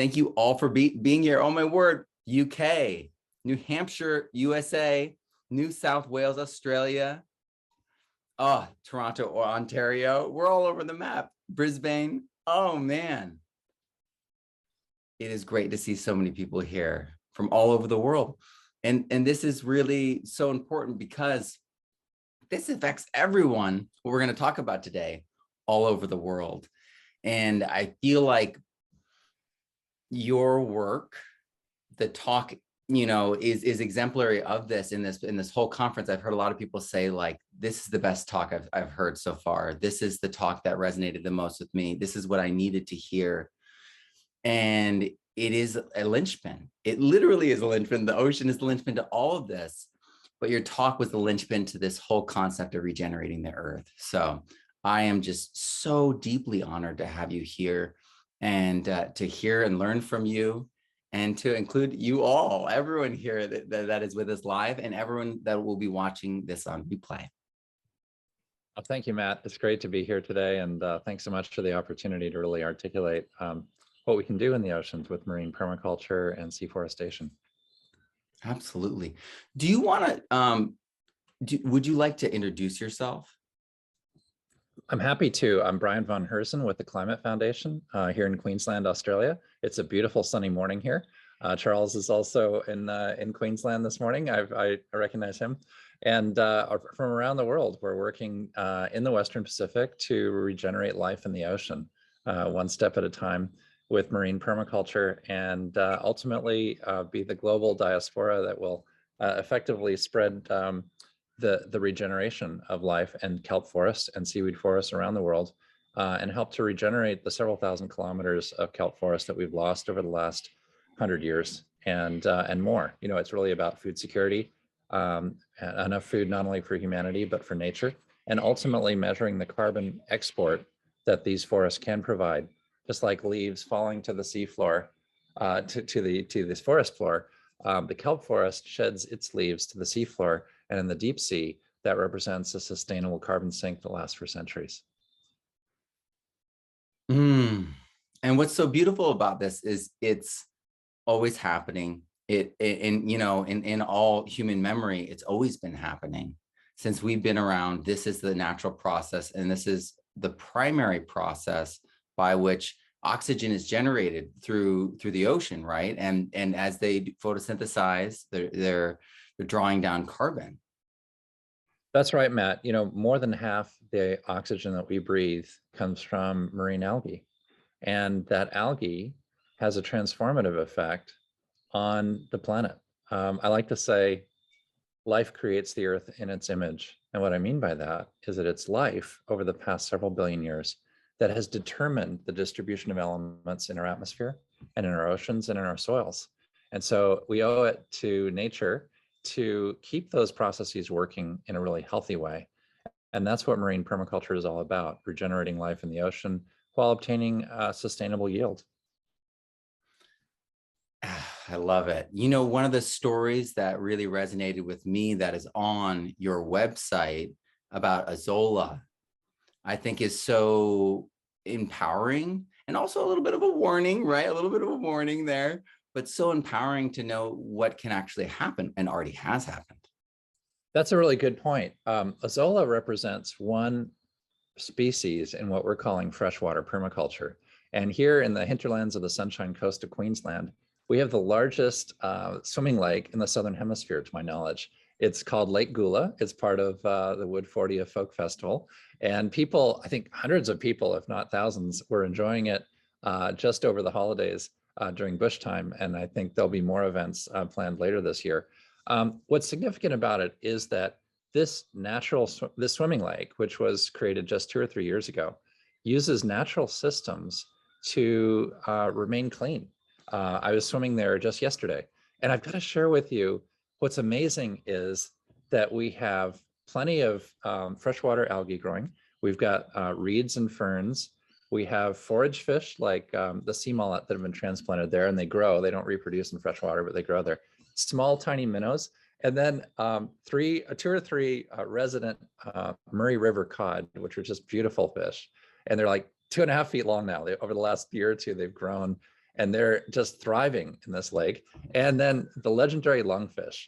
Thank you all for being here. Oh my word, UK, New Hampshire, USA, New South Wales, Australia, Toronto or Ontario. We're all over the map. Brisbane. Oh man. It is great to see so many people here from all over the world. And this is really so important because this affects everyone, what we're going to talk about today, all over the world. And I feel like your work, the talk, is exemplary of this in this whole conference. I've heard a lot of people say, like, this is the best talk I've heard so far. This is the talk that resonated the most with me. This is what I needed to hear. And it is a linchpin. It literally is a linchpin. The ocean is the linchpin to all of this. But your talk was the linchpin to this whole concept of regenerating the earth. So I am just so deeply honored to have you here and to hear and learn from you, and to include you all, everyone here that is with us live, and everyone that will be watching this on replay. Well, thank you, Matt. It's great to be here today. And thanks so much for the opportunity to really articulate what we can do in the oceans with marine permaculture and sea forestation. Absolutely. Do you want to, would you like to introduce yourself? I'm happy to. I'm Brian von Herzen with the Climate Foundation here in Queensland, Australia. It's a beautiful sunny morning here. Charles is also in Queensland this morning. I recognize him. And from around the world, we're working in the Western Pacific to regenerate life in the ocean, one step at a time, with marine permaculture, and ultimately be the global diaspora that will effectively spread the regeneration of life and kelp forests and seaweed forests around the world, and help to regenerate the several thousand kilometers of kelp forest that we've lost over the last 100 years and more. It's really about food security, enough food not only for humanity but for nature, and ultimately measuring the carbon export that these forests can provide. Just like leaves falling to the seafloor, to this forest floor, the kelp forest sheds its leaves to the seafloor, and in the deep sea, that represents a sustainable carbon sink that lasts for centuries. And what's so beautiful about this is it's always happening. In all human memory, it's always been happening since we've been around. This is the natural process, and this is the primary process by which oxygen is generated through the ocean, right? And as they photosynthesize, they're drawing down carbon. That's right, Matt. More than half the oxygen that we breathe comes from marine algae, and that algae has a transformative effect on the planet. I like to say life creates the earth in its image. And what I mean by that is that it's life over the past several billion years that has determined the distribution of elements in our atmosphere and in our oceans and in our soils. And so we owe it to nature to keep those processes working in a really healthy way. And that's what marine permaculture is all about, regenerating life in the ocean while obtaining sustainable yield. I love it. One of the stories that really resonated with me that is on your website about Azolla, I think is so empowering, and also a little bit of a warning, right? A little bit of a warning there, but so empowering to know what can actually happen and already has happened. That's a really good point. Azolla represents one species in what we're calling freshwater permaculture. And here in the hinterlands of the Sunshine Coast of Queensland, we have the largest swimming lake in the Southern Hemisphere, to my knowledge. It's called Lake Gula. It's part of the Wood 40 Folk Festival. And people, I think hundreds of people, if not thousands, were enjoying it just over the holidays during bush time. And I think there'll be more events planned later this year. What's significant about it is that this swimming lake, which was created just 2 or 3 years ago, uses natural systems to remain clean. I was swimming there just yesterday, and I've got to share with you what's amazing is that we have plenty of freshwater algae growing. We've got reeds and ferns. We have forage fish like the sea mullet that have been transplanted there, and they grow. They don't reproduce in freshwater, but they grow there. Small, tiny minnows. And then 2 or 3 resident Murray River cod, which are just beautiful fish. And they're like 2.5 feet long now. Over the last year or two, they've grown. and they're just thriving in this lake. And then the legendary lungfish,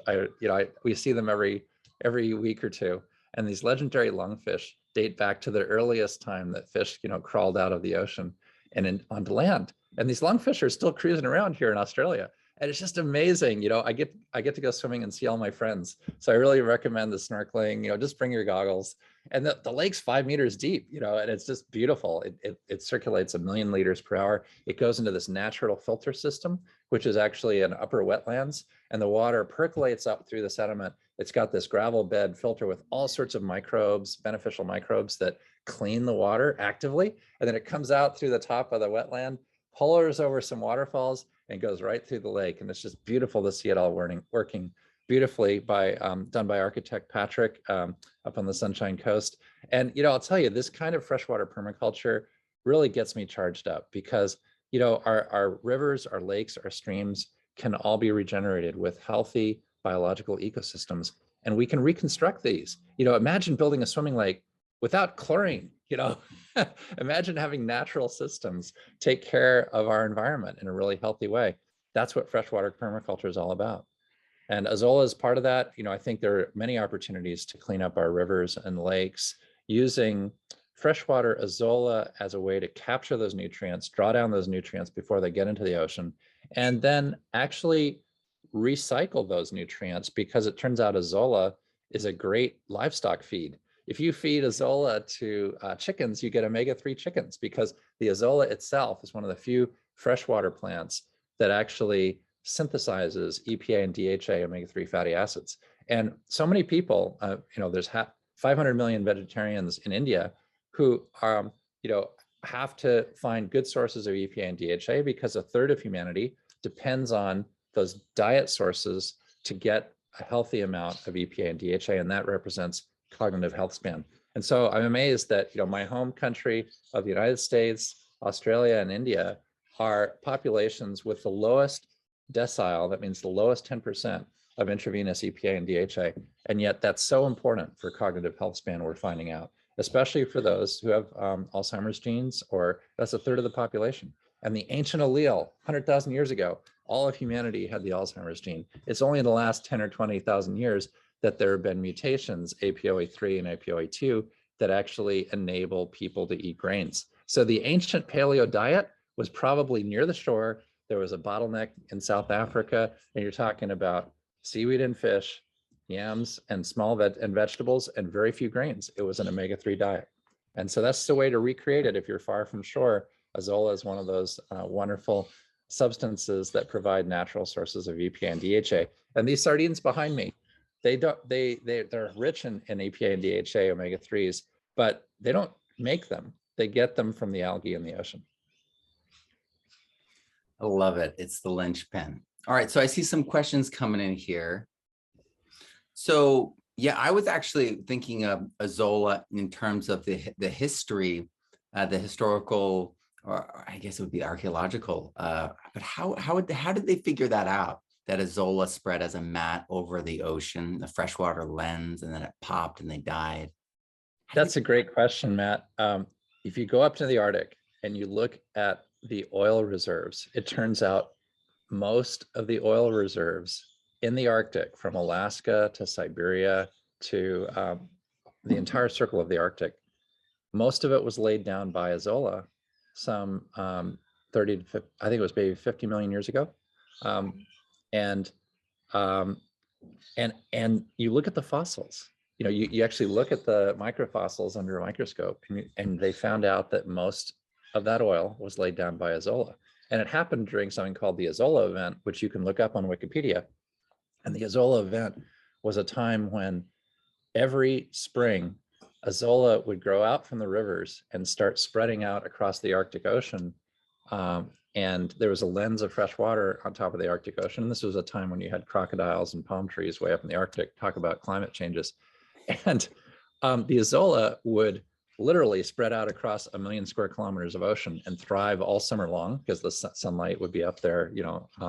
we see them every week or two. And these legendary lungfish date back to the earliest time that fish, crawled out of the ocean and onto land. And these lungfish are still cruising around here in Australia. And it's just amazing. I get to go swimming and see all my friends. So I really recommend the snorkeling, just bring your goggles. And the lake's 5 meters deep, and it's just beautiful. It circulates 1 million liters per hour. It goes into this natural filter system, which is actually an upper wetlands, and the water percolates up through the sediment. It's got this gravel bed filter with all sorts of microbes, beneficial microbes that clean the water actively. And then it comes out through the top of the wetland, pours over some waterfalls, and goes right through the lake. And it's just beautiful to see it all working beautifully done by architect Patrick up on the Sunshine Coast. And, I'll tell you, this kind of freshwater permaculture really gets me charged up because, our rivers, our lakes, our streams can all be regenerated with healthy biological ecosystems. And we can reconstruct these. Imagine building a swimming lake without chlorine, imagine having natural systems take care of our environment in a really healthy way. That's what freshwater permaculture is all about. And Azolla is part of that. I think there are many opportunities to clean up our rivers and lakes using freshwater Azolla as a way to capture those nutrients, draw down those nutrients before they get into the ocean, and then actually recycle those nutrients, because it turns out Azolla is a great livestock feed. If you feed Azolla to chickens, you get omega-3 chickens, because the Azolla itself is one of the few freshwater plants that actually synthesizes EPA and DHA omega-3 fatty acids. And so many people, there's 500 million vegetarians in India who have to find good sources of EPA and DHA, because a third of humanity depends on those diet sources to get a healthy amount of EPA and DHA, and that represents cognitive health span. And so I'm amazed that my home country of the United States, Australia, and India are populations with the lowest decile, that means the lowest 10% of intravenous EPA and DHA. And yet that's so important for cognitive health span, we're finding out, especially for those who have Alzheimer's genes, or that's a third of the population. And the ancient allele, 100,000 years ago, all of humanity had the Alzheimer's gene. It's only in the last 10 or 20,000 years that there have been mutations, APOE3 and APOE2, that actually enable people to eat grains. So the ancient paleo diet was probably near the shore. There was a bottleneck in South Africa, and you're talking about seaweed and fish, yams and small vegetables, and very few grains. It was an omega-3 diet. And so that's the way to recreate it if you're far from shore. Azolla is one of those wonderful substances that provide natural sources of EPA and DHA. And these sardines behind me, they're rich in EPA and DHA omega-3s, but they don't make them. They get them from the algae in the ocean. I love it. It's the linchpin. All right, so I see some questions coming in here. So yeah, I was actually thinking of Azolla in terms of the history, the historical, or I guess it would be archaeological. But how did they figure that out? That Azolla spread as a mat over the ocean, the freshwater lens, and then it popped and they died. That's a great question, Matt. If you go up to the Arctic and you look at the oil reserves, it turns out most of the oil reserves in the Arctic, from Alaska to Siberia to the entire circle of the Arctic, most of it was laid down by Azolla some 30 to 50, I think it was maybe 50 million years ago. And you look at the fossils, you actually look at the microfossils under a microscope, and they found out that most of that oil was laid down by Azolla. And it happened during something called the Azolla event, which you can look up on Wikipedia. And the Azolla event was a time when every spring, Azolla would grow out from the rivers and start spreading out across the Arctic Ocean. And there was a lens of fresh water on top of the Arctic Ocean. And this was a time when you had crocodiles and palm trees way up in the Arctic. Talk about climate changes. And the Azolla would literally spread out across 1 million square kilometers of ocean and thrive all summer long, because the sunlight would be up there,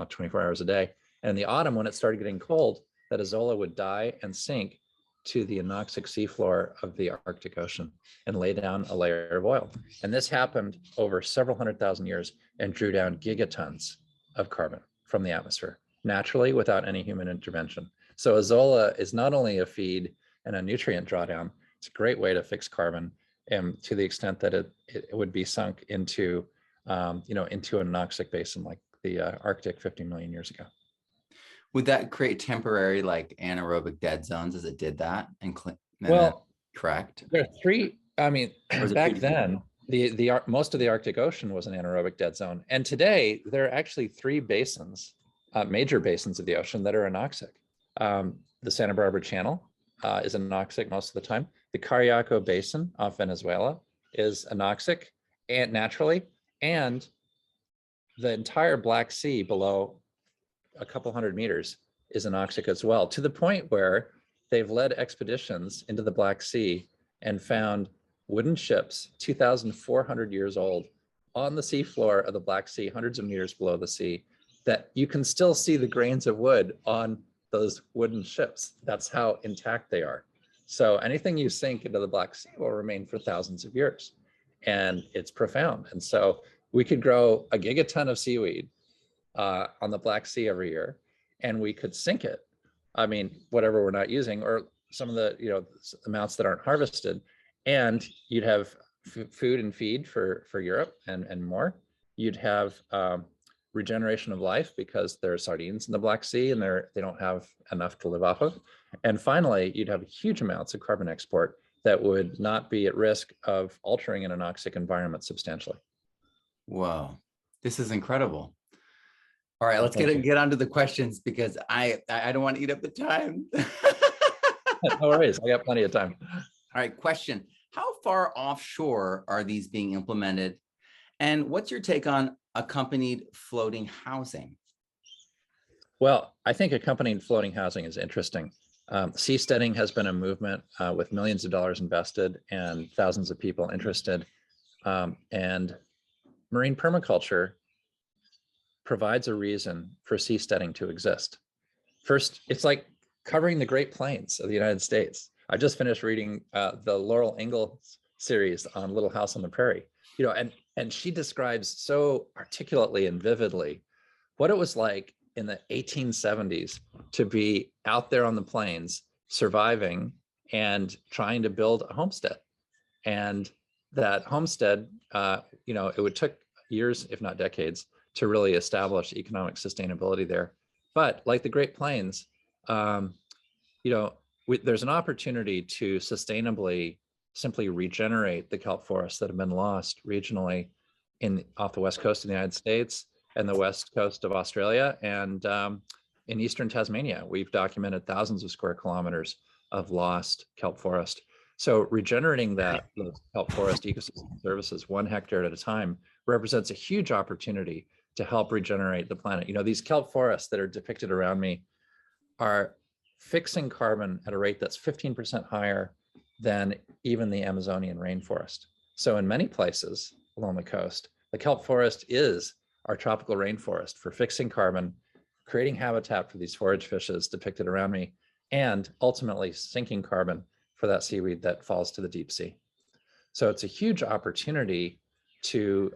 24 hours a day. And in the autumn, when it started getting cold, that Azolla would die and sink to the anoxic seafloor of the Arctic Ocean and lay down a layer of oil. And this happened over several 100,000 years and drew down gigatons of carbon from the atmosphere, naturally without any human intervention. So Azolla is not only a feed and a nutrient drawdown, it's a great way to fix carbon, and to the extent that it would be sunk into, into an anoxic basin like the Arctic 50 million years ago. Would that create temporary like anaerobic dead zones as it did that? Well, correct. There are three. I mean, back pretty then, most of the Arctic Ocean was an anaerobic dead zone, and today there are actually three basins, major basins of the ocean that are anoxic. The Santa Barbara Channel is anoxic most of the time. The Cariaco Basin off Venezuela is anoxic and naturally, and the entire Black Sea below a couple hundred meters is anoxic as well, to the point where they've led expeditions into the Black Sea and found wooden ships 2,400 years old on the seafloor of the Black Sea, hundreds of meters below the sea, that you can still see the grains of wood on those wooden ships. That's how intact they are. So anything you sink into the Black Sea will remain for thousands of years. And it's profound. And so we could grow a gigaton of seaweed on the Black Sea every year, and we could sink it. I mean, whatever we're not using, or some of the amounts that aren't harvested, and you'd have food and feed for Europe and more. You'd have regeneration of life because there are sardines in the Black Sea and they don't have enough to live off of. And finally, you'd have huge amounts of carbon export that would not be at risk of altering an anoxic environment substantially. Whoa, this is incredible. All right, let's get on to the questions because I don't want to eat up the time. No worries, I got plenty of time. All right, question. How far offshore are these being implemented? And what's your take on accompanied floating housing? Well, I think accompanied floating housing is interesting. Seasteading has been a movement with millions of dollars invested and thousands of people interested. And marine permaculture provides a reason for seasteading to exist. First, it's like covering the Great Plains of the United States. I just finished reading the Laurel Ingalls series on Little House on the Prairie, and she describes so articulately and vividly what it was like in the 1870s to be out there on the plains, surviving and trying to build a homestead. And that homestead, it would take years, if not decades, to really establish economic sustainability there. But like the Great Plains, there's an opportunity to sustainably simply regenerate the kelp forests that have been lost regionally off the west coast of the United States and the west coast of Australia and in eastern Tasmania. We've documented thousands of square kilometers of lost kelp forest. So regenerating those kelp forest ecosystem services 1 hectare at a time represents a huge opportunity to help regenerate the planet. These kelp forests that are depicted around me are fixing carbon at a rate that's 15% higher than even the Amazonian rainforest. So in many places along the coast, the kelp forest is our tropical rainforest for fixing carbon, creating habitat for these forage fishes depicted around me, and ultimately sinking carbon for that seaweed that falls to the deep sea. So it's a huge opportunity to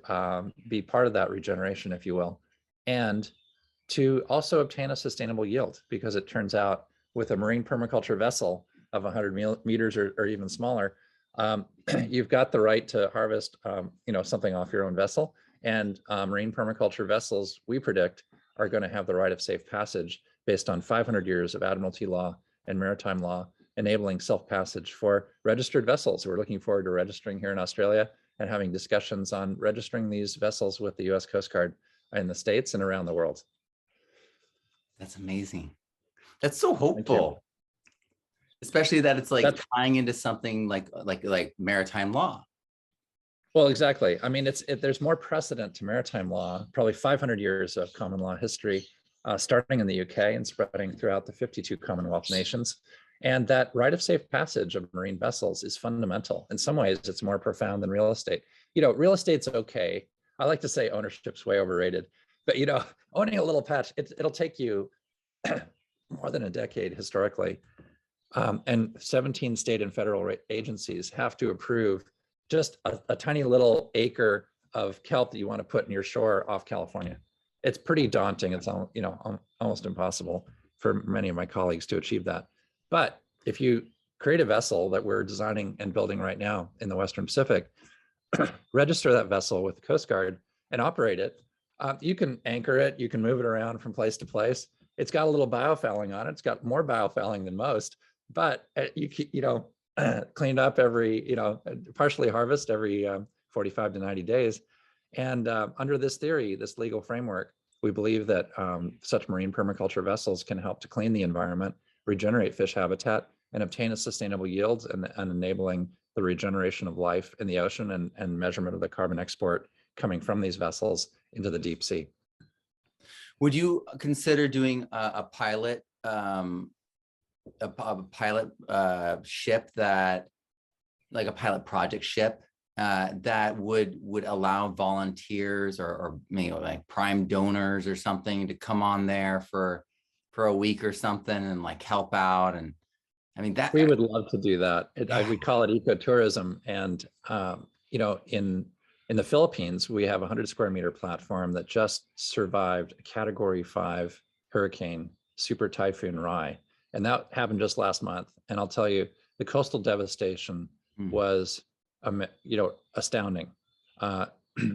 be part of that regeneration, if you will, and to also obtain a sustainable yield, because it turns out with a marine permaculture vessel of 100 meters or even smaller, you've got the right to harvest something off your own vessel. And marine permaculture vessels, we predict, are going to have the right of safe passage based on 500 years of admiralty law and maritime law, enabling self-passage for registered vessels. We're looking forward to registering here in Australia and having discussions on registering these vessels with the US Coast Guard in the States and around the world. That's amazing. That's so hopeful. Especially that it's like tying into something like maritime law. Well, exactly. I mean, there's more precedent to maritime law, probably 500 years of common law history, starting in the UK and spreading throughout the 52 Commonwealth nations. And that right of safe passage of marine vessels is fundamental. In some ways, it's more profound than real estate. Real estate's okay. I like to say ownership's way overrated, but owning a little patch, it'll take you more than a decade historically And 17 state and federal agencies have to approve just a tiny little acre of kelp that you want to put in your shore off California. It's pretty daunting. It's almost impossible for many of my colleagues to achieve that. But if you create a vessel that we're designing and building right now in the Western Pacific, register that vessel with the Coast Guard and operate it, you can anchor it, you can move it around from place to place. It's got a little biofouling on it. It's got more biofouling than most, but cleaned up every, partially harvest every 45 to 90 days. And under this theory, this legal framework, we believe that such marine permaculture vessels can help to clean the environment, regenerate fish habitat, and obtain a sustainable yields and enabling the regeneration of life in the ocean and measurement of the carbon export coming from these vessels into the deep sea. Would you consider doing a pilot ship that, like a pilot project ship that would allow volunteers or maybe like prime donors or something to come on there for a week or something and like help out? And I mean, that we would love to do that. We call it ecotourism. And in the Philippines, we have a 100 square meter platform that just survived a Category 5 hurricane, Super Typhoon Rai. And that happened just last month. And I'll tell you, the coastal devastation was, astounding.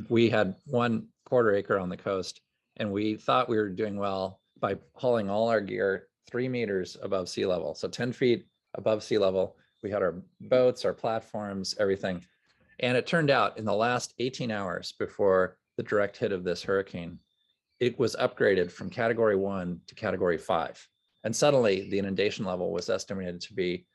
We had 1/4 acre on the coast, and we thought we were doing well by hauling all our gear 3 meters above sea level. So 10 feet above sea level. We had our boats, our platforms, everything. And it turned out in the last 18 hours before the direct hit of this hurricane, it was upgraded from Category 1 to Category 5. And suddenly the inundation level was estimated to be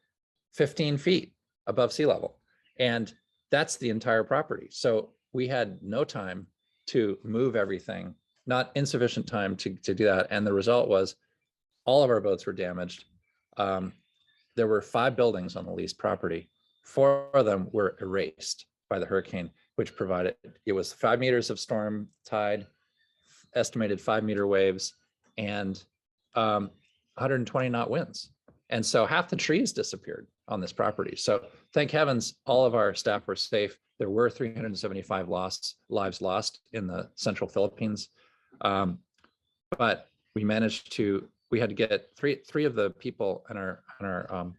15 feet above sea level. And that's the entire property. So we had no time to move everything, not insufficient time to do that. And the result was all of our boats were damaged. There were 5 buildings on the leased property. 4 of them were erased by the hurricane, which provided, it was 5 meters of storm tide, estimated 5-meter waves, and 120 knot winds. And so half the trees disappeared on this property. So thank heavens, all of our staff were safe. There were 375 lives lost in the central Philippines. But we managed to, we had to get three of the people in our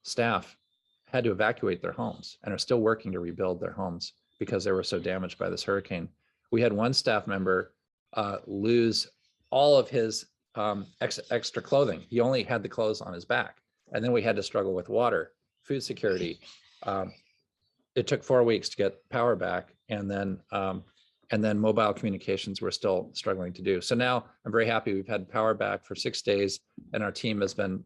staff had to evacuate their homes and are still working to rebuild their homes because they were so damaged by this hurricane. We had one staff member lose all of his extra clothing. He only had the clothes on his back. And then we had to struggle with water, food security. It took 4 weeks to get power back. And then mobile communications we're still struggling to do. So now I'm very happy we've had power back for 6 days and our team has been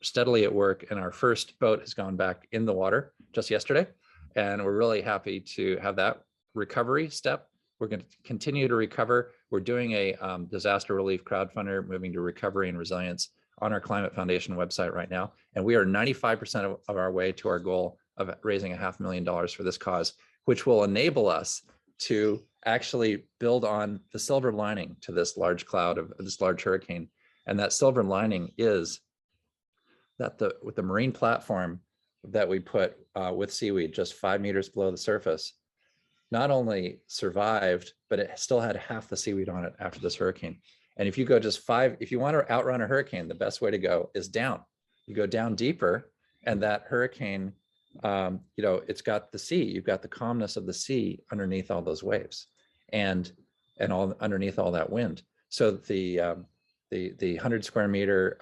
steadily at work, and our first boat has gone back in the water just yesterday. And we're really happy to have that recovery step. We're going to continue to recover. We're doing a disaster relief crowdfunder, moving to recovery and resilience on our Climate Foundation website right now. And we are 95% of our way to our goal of raising $500,000 for this cause, which will enable us to actually build on the silver lining to this large cloud of this large hurricane. And that silver lining is that with the marine platform that we put with Seaweed just 5 meters below the surface, not only survived, but it still had half the seaweed on it after this hurricane. And if you go just 5, if you want to outrun a hurricane, the best way to go is down. You go down deeper, and that hurricane, it's got the sea. You've got the calmness of the sea underneath all those waves, and all underneath all that wind. So the 100 square meter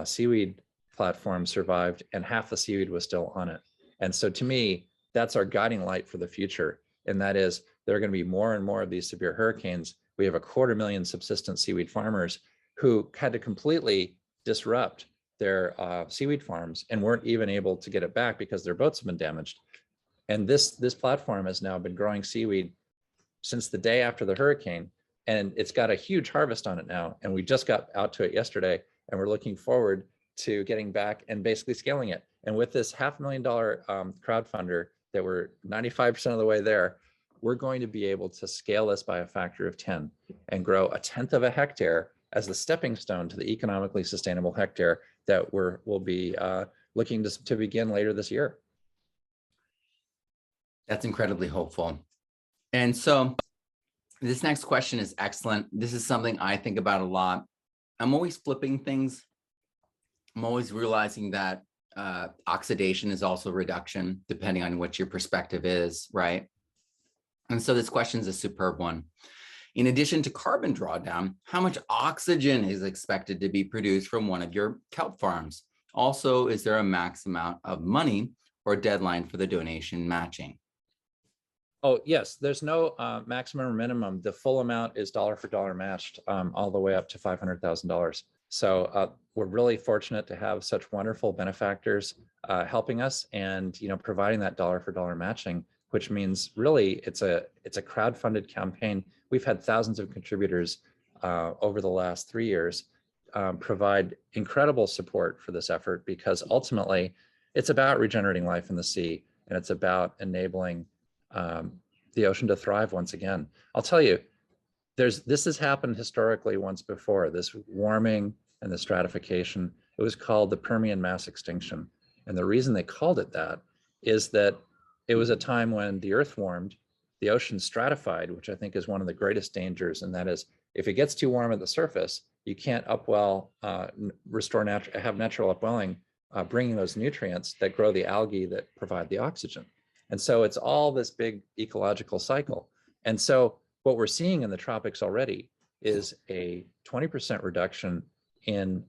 seaweed platform survived, and half the seaweed was still on it. And so to me, that's our guiding light for the future. And that is, there are going to be more and more of these severe hurricanes. We have 250,000 subsistence seaweed farmers who had to completely disrupt their seaweed farms and weren't even able to get it back because their boats have been damaged. And this platform has now been growing seaweed since the day after the hurricane, and it's got a huge harvest on it now. And we just got out to it yesterday, and we're looking forward to getting back and basically scaling it. And with this $500,000 crowdfunder that we're 95% of the way there, we're going to be able to scale this by a factor of 10 and grow 1/10 of a hectare as the stepping stone to the economically sustainable hectare that we'll be looking to begin later this year. That's incredibly hopeful. And so this next question is excellent. This is something I think about a lot. I'm always flipping things. I'm always realizing that oxidation is also reduction, depending on what your perspective is, right? And so this question is a superb one. In addition to carbon drawdown, how much oxygen is expected to be produced from one of your kelp farms? Also, is there a max amount of money or deadline for the donation matching? Oh, yes, there's no maximum or minimum. The full amount is dollar for dollar matched all the way up to $500,000. So we're really fortunate to have such wonderful benefactors helping us and providing that dollar for dollar matching, which means really it's a crowdfunded campaign. We've had thousands of contributors over the last 3 years provide incredible support for this effort, because ultimately it's about regenerating life in the sea, and it's about enabling the ocean to thrive once again. I'll tell you, this has happened historically once before, this warming and the stratification. It was called the Permian mass extinction. And the reason they called it that is that it was a time when the earth warmed, the ocean stratified, which I think is one of the greatest dangers. And that is, if it gets too warm at the surface, you can't upwell, have natural upwelling, bringing those nutrients that grow the algae that provide the oxygen. And so it's all this big ecological cycle. And so what we're seeing in the tropics already is a 20% reduction in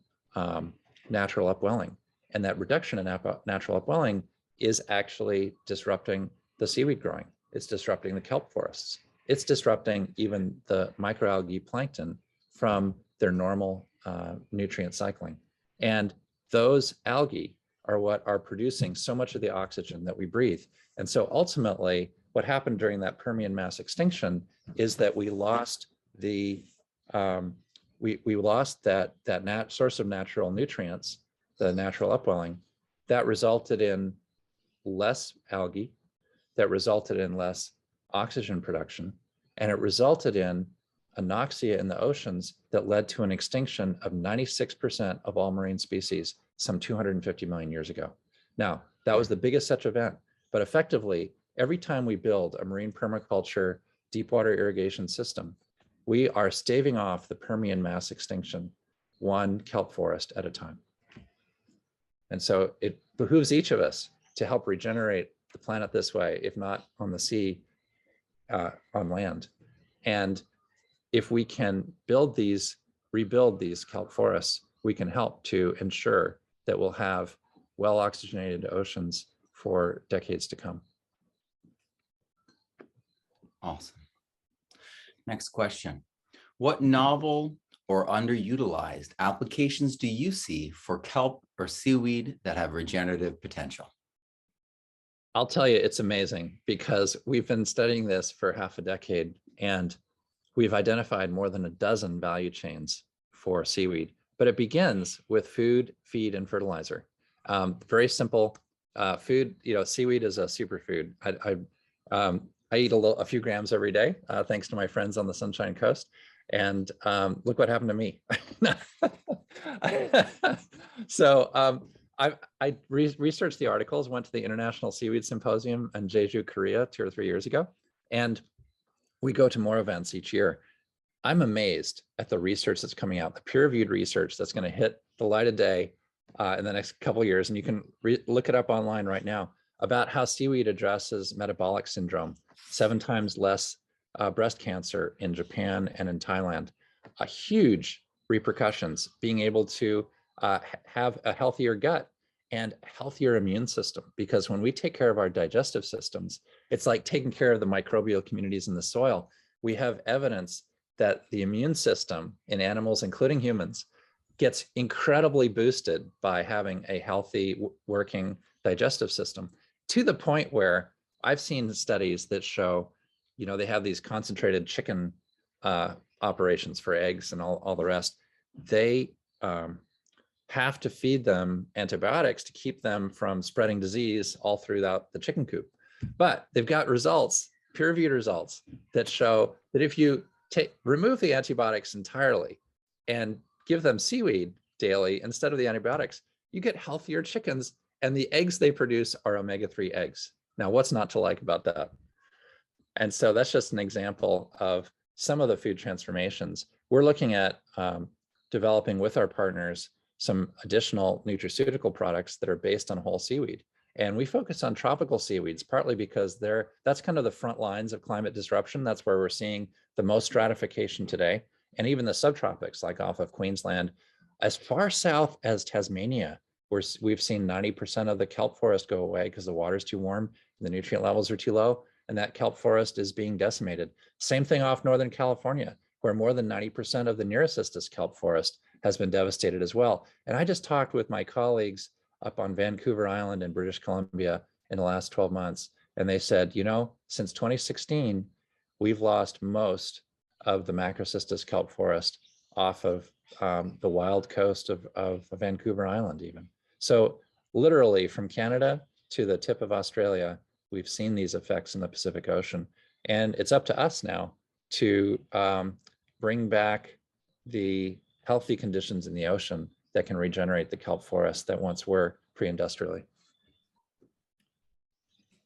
natural upwelling. And that reduction in natural upwelling is actually disrupting the seaweed growing. It's disrupting the kelp forests. It's disrupting even the microalgae plankton from their normal nutrient cycling. And those algae are what are producing so much of the oxygen that we breathe. And so ultimately, what happened during that Permian mass extinction is that we lost the we lost that source of natural nutrients, the natural upwelling, that resulted in less algae, that resulted in less oxygen production, and it resulted in anoxia in the oceans that led to an extinction of 96% of all marine species some 250 million years ago. Now, that was the biggest such event, but effectively, every time we build a marine permaculture deep water irrigation system, we are staving off the Permian mass extinction, one kelp forest at a time. And so it behooves each of us to help regenerate the planet this way, if not on the sea, on land. And if we can rebuild these kelp forests, we can help to ensure that we'll have well-oxygenated oceans for decades to come. Awesome. Next question. What novel or underutilized applications do you see for kelp or seaweed that have regenerative potential? I'll tell you, it's amazing, because we've been studying this for half a decade, and we've identified more than a dozen value chains for seaweed. But it begins with food, feed, and fertilizer. Very simple. Food, seaweed is a superfood. I eat a few grams every day, thanks to my friends on the Sunshine Coast. And look what happened to me. So I researched the articles, went to the International Seaweed Symposium in Jeju, Korea 2 or 3 years ago. And we go to more events each year. I'm amazed at the research that's coming out, the peer-reviewed research that's going to hit the light of day in the next couple of years. And you can look it up online right now about how seaweed addresses metabolic syndrome, 7 times less breast cancer in Japan and in Thailand, huge repercussions, being able to have a healthier gut and healthier immune system. Because when we take care of our digestive systems, it's like taking care of the microbial communities in the soil. We have evidence that the immune system in animals, including humans, gets incredibly boosted by having a healthy working digestive system, to the point where I've seen studies that show, they have these concentrated chicken operations for eggs and all the rest. They have to feed them antibiotics to keep them from spreading disease all throughout the chicken coop. But they've got results, peer-reviewed results, that show that if you remove the antibiotics entirely, and give them seaweed daily instead of the antibiotics, you get healthier chickens, and the eggs they produce are omega-3 eggs. Now, what's not to like about that? And so that's just an example of some of the food transformations. We're looking at developing with our partners some additional nutraceutical products that are based on whole seaweed. And we focus on tropical seaweeds, partly because that's kind of the front lines of climate disruption. That's where we're seeing the most stratification today. And even the subtropics, like off of Queensland, as far south as Tasmania, we've seen 90% of the kelp forest go away because the water's too warm and the nutrient levels are too low. And that kelp forest is being decimated. Same thing off Northern California, where more than 90% of the Nerecistus kelp forest has been devastated as well. And I just talked with my colleagues up on Vancouver Island in British Columbia in the last 12 months. And they said, you know, since 2016, we've lost most of the Macrocystis kelp forest off of the wild coast of Vancouver Island even. So literally from Canada to the tip of Australia, we've seen these effects in the Pacific Ocean. And it's up to us now to bring back the healthy conditions in the ocean that can regenerate the kelp forest that once were pre-industrially.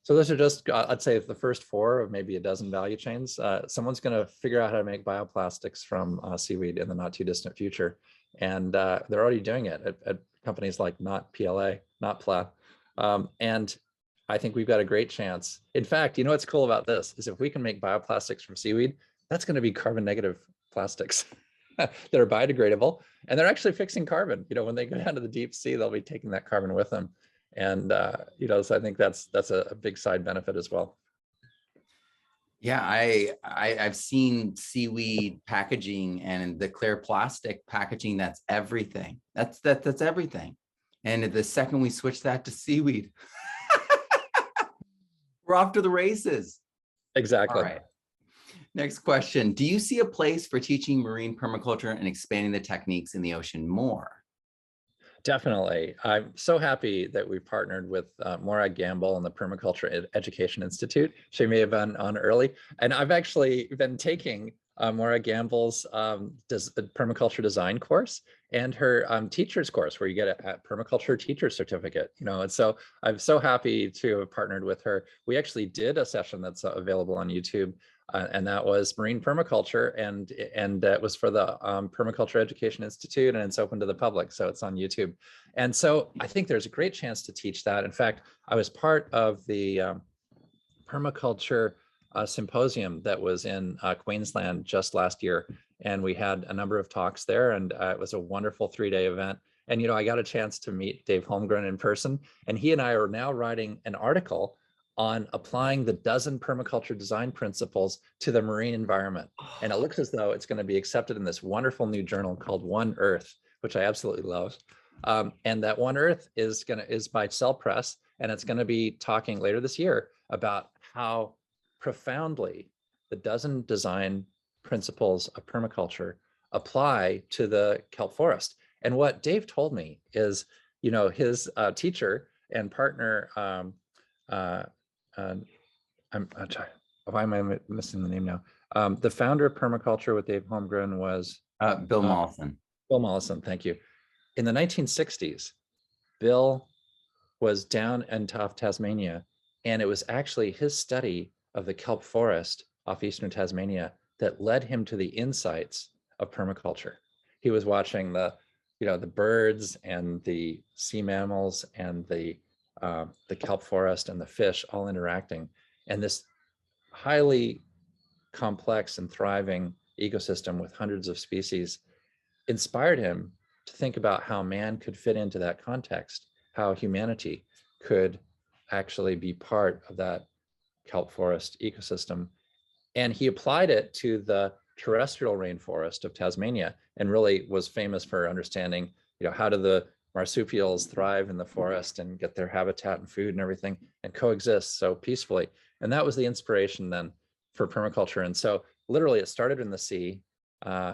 So those are just, I'd say, the first 4 of maybe a dozen value chains. Someone's going to figure out how to make bioplastics from seaweed in the not too distant future. And they're already doing it at companies like Not PLA, Not PLA. And I think we've got a great chance. In fact, you know what's cool about this is if we can make bioplastics from seaweed, that's going to be carbon negative plastics that are biodegradable, and they're actually fixing carbon. You know, when they go down to the deep sea, they'll be taking that carbon with them. And, you know, so I think that's a big side benefit as well. Yeah, I've seen seaweed packaging and the clear plastic packaging. That's everything. That's everything. And the second we switch that to seaweed, we're off to the races. Exactly. All right. Next question. Do you see a place for teaching marine permaculture and expanding the techniques in the ocean more? Definitely. I'm so happy that we partnered with Morag Gamble and the Permaculture Education Institute. She may have been on early. And I've actually been taking Morag Gamble's permaculture design course and her teacher's course, where you get a permaculture teacher certificate. You know, and so I'm so happy to have partnered with her. We actually did a session that's available on YouTube, and that was marine permaculture, and it was for the Permaculture Education Institute, and it's open to the public, so it's on YouTube. And so I think there's a great chance to teach that. In fact, I was part of the permaculture symposium that was in Queensland just last year, and we had a number of talks there, and it was a wonderful 3-day event. And you know, I got a chance to meet Dave Holmgren in person, and he and I are now writing an article on applying the dozen permaculture design principles to the marine environment. And it looks as though it's going to be accepted in this wonderful new journal called One Earth, which I absolutely love. And that One Earth is by Cell Press, and it's going to be talking later this year about how profoundly the dozen design principles of permaculture apply to the kelp forest. And what Dave told me is, you know, his teacher and partner, I'm sorry, why am I missing the name now? The founder of permaculture with Dave Holmgren was Bill Mollison. Bill Mollison, thank you. In the 1960s, Bill was down in Tasmania, and it was actually his study of the kelp forest off eastern Tasmania that led him to the insights of permaculture. He was watching the birds and the sea mammals and the kelp forest and the fish all interacting, and this highly complex and thriving ecosystem with hundreds of species inspired him to think about how man could fit into that context, how humanity could actually be part of that kelp forest ecosystem. And he applied it to the terrestrial rainforest of Tasmania, and really was famous for understanding, you know, how do the marsupials thrive in the forest and get their habitat and food and everything and coexist so peacefully. And that was the inspiration then for permaculture. And so literally it started in the sea,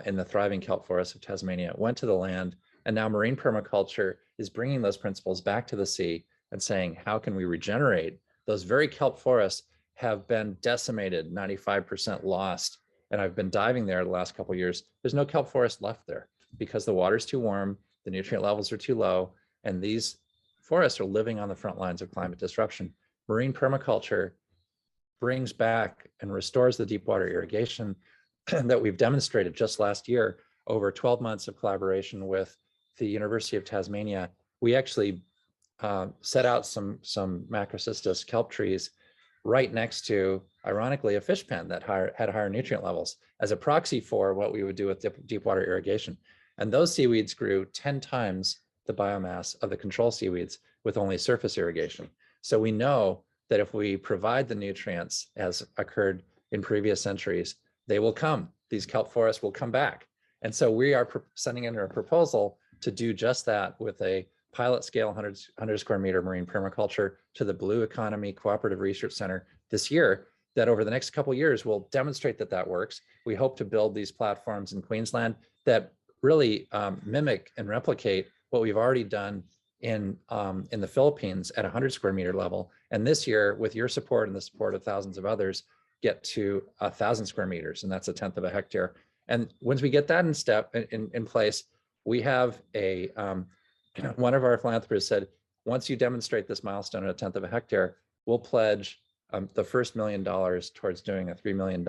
in the thriving kelp forest of Tasmania, it went to the land, and now marine permaculture is bringing those principles back to the sea and saying, how can we regenerate? Those very kelp forests have been decimated, 95% lost. And I've been diving there the last couple of years. There's no kelp forest left there. because the water's too warm, the nutrient levels are too low, and these forests are living on the front lines of climate disruption. Marine permaculture brings back and restores the deep water irrigation that we've demonstrated just last year over 12 months of collaboration with the University of Tasmania. We actually set out some macrocystis kelp trees right next to, ironically, a fish pen that had higher nutrient levels as a proxy for what we would do with deep water irrigation. And those seaweeds grew 10 times the biomass of the control seaweeds with only surface irrigation. So we know that if we provide the nutrients as occurred in previous centuries, they will come. These kelp forests will come back. And so we are sending in a proposal to do just that with a pilot scale 100 square meter marine permaculture to the Blue Economy Cooperative Research Center this year, that over the next couple of years will demonstrate that that works. We hope to build these platforms in Queensland that really mimic and replicate what we've already done in the Philippines at 100 square meter level. And this year, with your support and the support of thousands of others, get to 1,000 square meters, and that's 1/10 of a hectare. And once we get that in place, we have a one of our philanthropists said, once you demonstrate this milestone at 1/10 of a hectare, we'll pledge the first $1 million towards doing a $3 million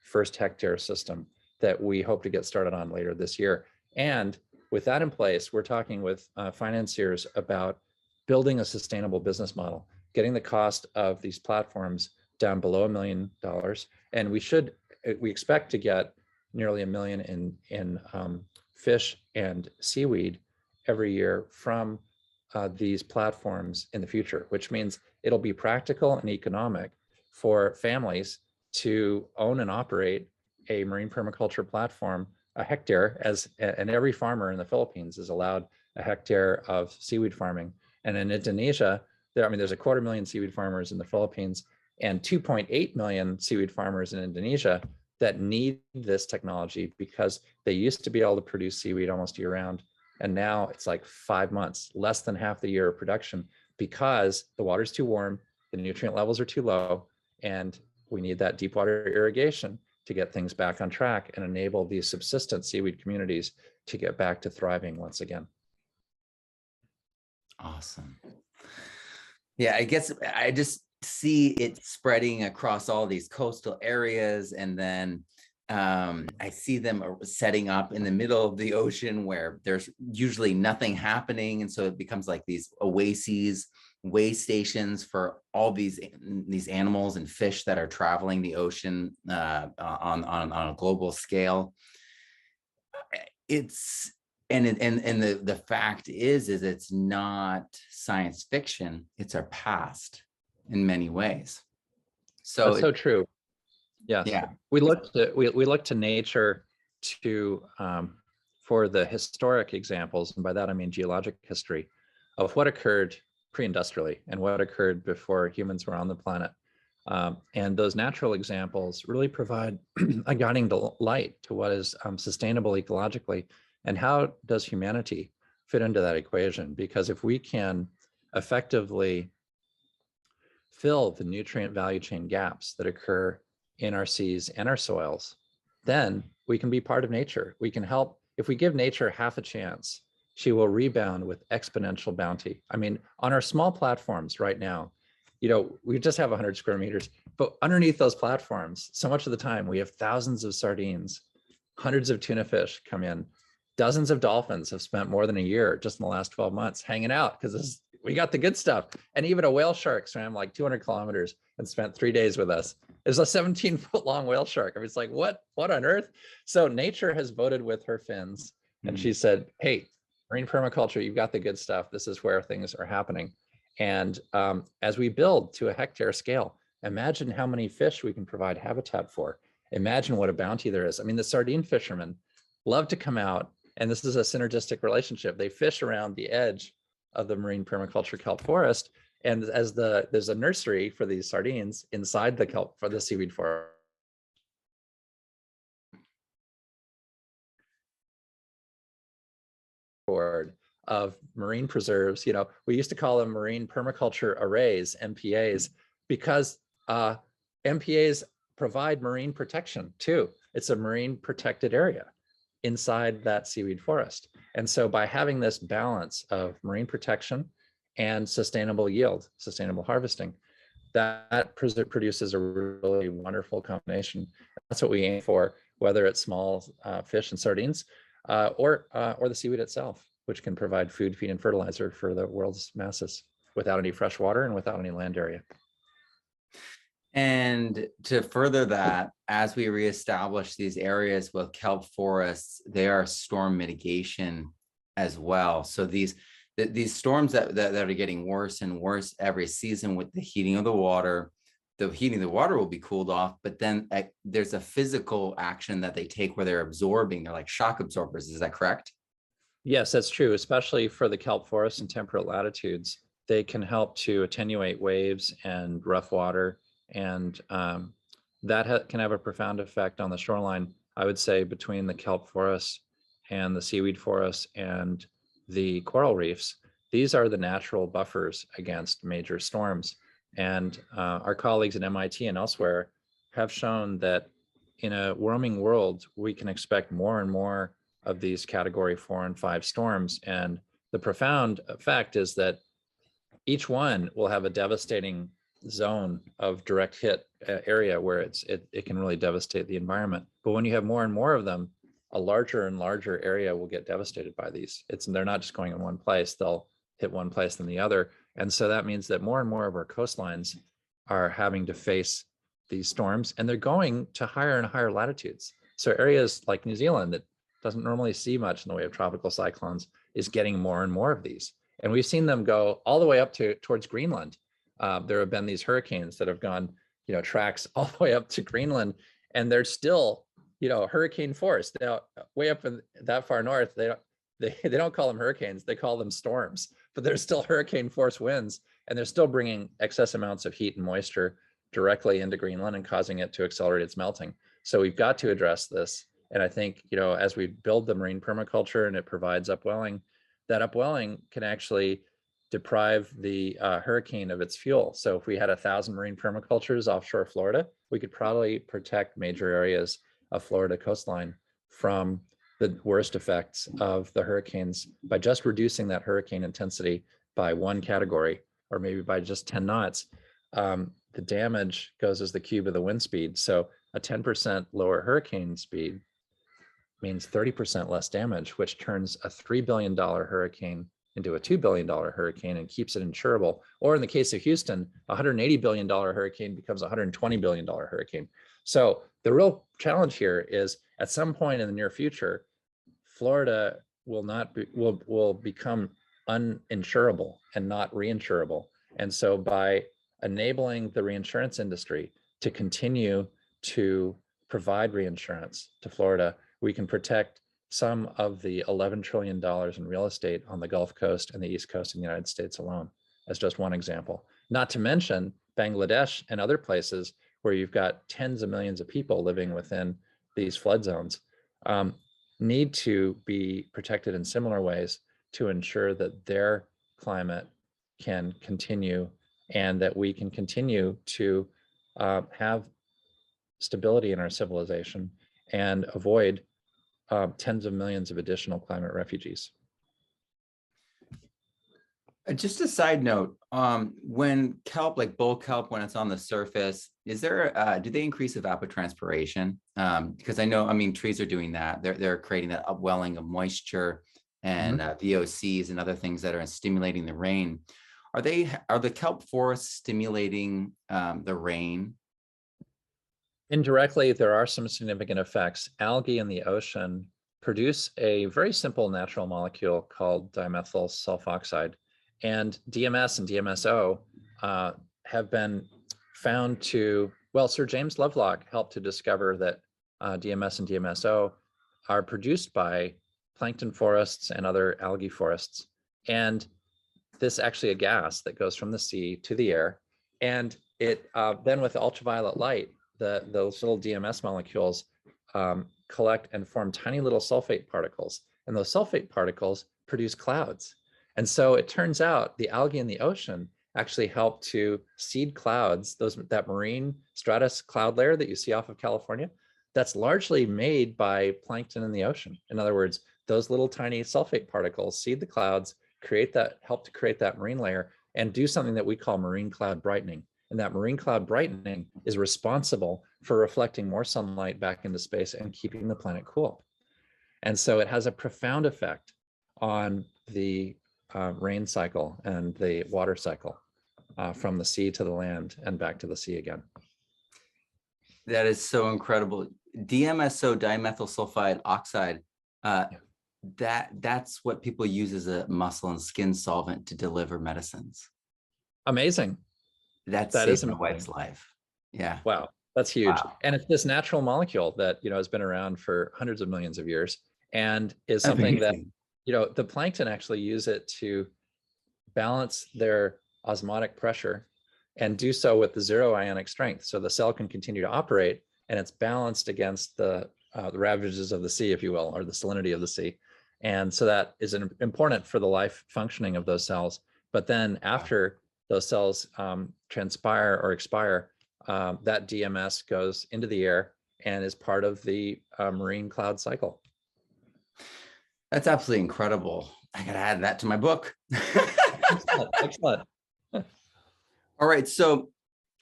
first hectare system that we hope to get started on later this year. And with that in place, we're talking with financiers about building a sustainable business model, getting the cost of these platforms down below $1 million. And we expect to get nearly $1 million in fish and seaweed every year from these platforms in the future, which means it'll be practical and economic for families to own and operate a marine permaculture platform, a hectare, and every farmer in the Philippines is allowed a hectare of seaweed farming. And in Indonesia, there's 250,000 seaweed farmers in the Philippines and 2.8 million seaweed farmers in Indonesia that need this technology because they used to be able to produce seaweed almost year round. And now it's like 5 months, less than half the year of production, because the water's too warm, the nutrient levels are too low, and we need that deep water irrigation to get things back on track and enable these subsistent seaweed communities to get back to thriving once again. Awesome. Yeah, I guess I just see it spreading across all these coastal areas, and then I see them setting up in the middle of the ocean where there's usually nothing happening, and so it becomes like these oases, way stations for all these animals and fish that are traveling the ocean on a global scale. It's the fact is it's not science fiction; it's our past in many ways. So that's so true. Yes. Yeah. We look to nature to for the historic examples, and by that I mean geologic history, of what occurred pre-industrially and what occurred before humans were on the planet. And those natural examples really provide a guiding light to what is sustainable ecologically, and how does humanity fit into that equation? Because if we can effectively fill the nutrient value chain gaps that occur in our seas and our soils, then we can be part of nature. We can help. If we give nature half a chance, she will rebound with exponential bounty. I mean, on our small platforms right now, we just have 100 square meters, but underneath those platforms, so much of the time we have thousands of sardines, hundreds of tuna fish come in, dozens of dolphins have spent more than a year just in the last 12 months hanging out because we got the good stuff. And even a whale shark swam like 200 kilometers and spent 3 days with us. There's a 17-foot long whale shark. I mean, it's like, what on earth? So nature has voted with her fins, and she said, hey, marine permaculture, you've got the good stuff. This is where things are happening. And as we build to a hectare scale, imagine how many fish we can provide habitat for. Imagine what a bounty there is. I mean, the sardine fishermen love to come out, and this is a synergistic relationship. They fish around the edge of the marine permaculture kelp forest, and there's a nursery for these sardines inside the kelp for the seaweed forest. Of marine preserves, we used to call them marine permaculture arrays, MPAs, because MPAs provide marine protection too. It's a marine protected area. inside that seaweed forest. And so by having this balance of marine protection and sustainable yield, sustainable harvesting, that produces a really wonderful combination. That's what we aim for, whether it's small fish and sardines or the seaweed itself, which can provide food, feed, and fertilizer for the world's masses without any fresh water and without any land area. And to further that, as we reestablish these areas with kelp forests, they are storm mitigation as well. So these storms that are getting worse and worse every season with the heating of the water will be cooled off, but then there's a physical action that they take where they're absorbing. They're like shock absorbers. Is that correct? Yes, that's true, especially for the kelp forests in temperate latitudes. They can help to attenuate waves and rough water, and that can have a profound effect on the shoreline. I would say between the kelp forests and the seaweed forests and the coral reefs, these are the natural buffers against major storms. And our colleagues at MIT and elsewhere have shown that in a warming world, we can expect more and more of these category 4 and 5 storms. And the profound effect is that each one will have a devastating zone of direct hit area where it can really devastate the environment. But when you have more and more of them, a larger and larger area will get devastated by these. They're not just going in one place, they'll hit one place than the other. And so that means that more and more of our coastlines are having to face these storms, and they're going to higher and higher latitudes. So areas like New Zealand that doesn't normally see much in the way of tropical cyclones is getting more and more of these. And we've seen them go all the way up towards Greenland. There have been these hurricanes that have gone, tracks all the way up to Greenland, and they're still, hurricane force. Now, way up in that far north, they don't call them hurricanes, they call them storms, but they're still hurricane force winds, and they're still bringing excess amounts of heat and moisture directly into Greenland and causing it to accelerate its melting. So we've got to address this. And I think, as we build the marine permaculture and it provides upwelling, that upwelling can actually deprive the hurricane of its fuel. So if we had 1,000 marine permacultures offshore Florida, we could probably protect major areas of Florida coastline from the worst effects of the hurricanes by just reducing that hurricane intensity by 1 category, or maybe by just 10 knots. The damage goes as the cube of the wind speed. So a 10% lower hurricane speed means 30% less damage, which turns a $3 billion hurricane into a $2 billion hurricane and keeps it insurable. Or in the case of Houston, a $180 billion hurricane becomes a $120 billion hurricane. So the real challenge here is at some point in the near future, Florida will become uninsurable and not reinsurable. And so by enabling the reinsurance industry to continue to provide reinsurance to Florida, we can protect some of the $11 trillion in real estate on the Gulf Coast and the East Coast of the United States alone, as just one example. Not to mention Bangladesh and other places where you've got tens of millions of people living within these flood zones, need to be protected in similar ways to ensure that their climate can continue and that we can continue to have stability in our civilization and avoid tens of millions of additional climate refugees. Just a side note, when kelp, like bull kelp, when it's on the surface, is there, do they increase evapotranspiration? Because trees are doing that. They're creating that upwelling of moisture and VOCs and other things that are stimulating the rain. Are the kelp forests stimulating the rain? Indirectly, there are some significant effects. Algae in the ocean produce a very simple natural molecule called dimethyl sulfoxide. And DMS and DMSO have been found to, Sir James Lovelock helped to discover that DMS and DMSO are produced by plankton forests and other algae forests. And this is actually a gas that goes from the sea to the air. And it then with ultraviolet light, those little DMS molecules collect and form tiny little sulfate particles. And those sulfate particles produce clouds. And so it turns out the algae in the ocean actually help to seed clouds, that marine stratus cloud layer that you see off of California. that's largely made by plankton in the ocean. In other words, those little tiny sulfate particles seed the clouds, help to create that marine layer, and do something that we call marine cloud brightening. And that marine cloud brightening is responsible for reflecting more sunlight back into space and keeping the planet cool. And so it has a profound effect on the rain cycle and the water cycle from the sea to the land and back to the sea again. That is so incredible. DMSO, dimethyl sulfide oxide, that's what people use as a muscle and skin solvent to deliver medicines. Amazing. That is saved my amazing. wife's life. Yeah. Wow, that's huge. Wow. And it's this natural molecule that, has been around for hundreds of millions of years and is something that, the plankton actually use it to balance their osmotic pressure and do so with the zero ionic strength. So the cell can continue to operate and it's balanced against the ravages of the sea, if you will, or the salinity of the sea. And so that is important for the life functioning of those cells. But then after those cells transpire or expire, that DMS goes into the air and is part of the marine cloud cycle. That's absolutely incredible. I gotta add that to my book. Excellent. All right, so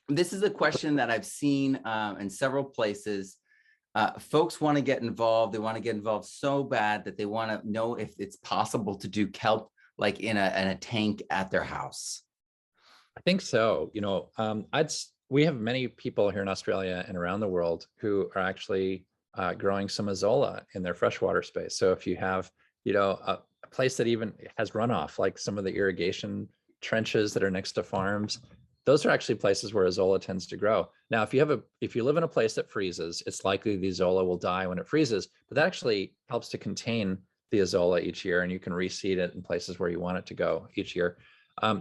this is a question that I've seen in several places. Folks want to get involved. They want to get involved so bad that they want to know if it's possible to do kelp like in a tank at their house. I think so. We have many people here in Australia and around the world who are actually growing some Azolla in their freshwater space. So if you have, a place that even has runoff, like some of the irrigation trenches that are next to farms, those are actually places where Azolla tends to grow. Now, if you live in a place that freezes, it's likely the Azolla will die when it freezes, but that actually helps to contain the Azolla each year, and you can reseed it in places where you want it to go each year.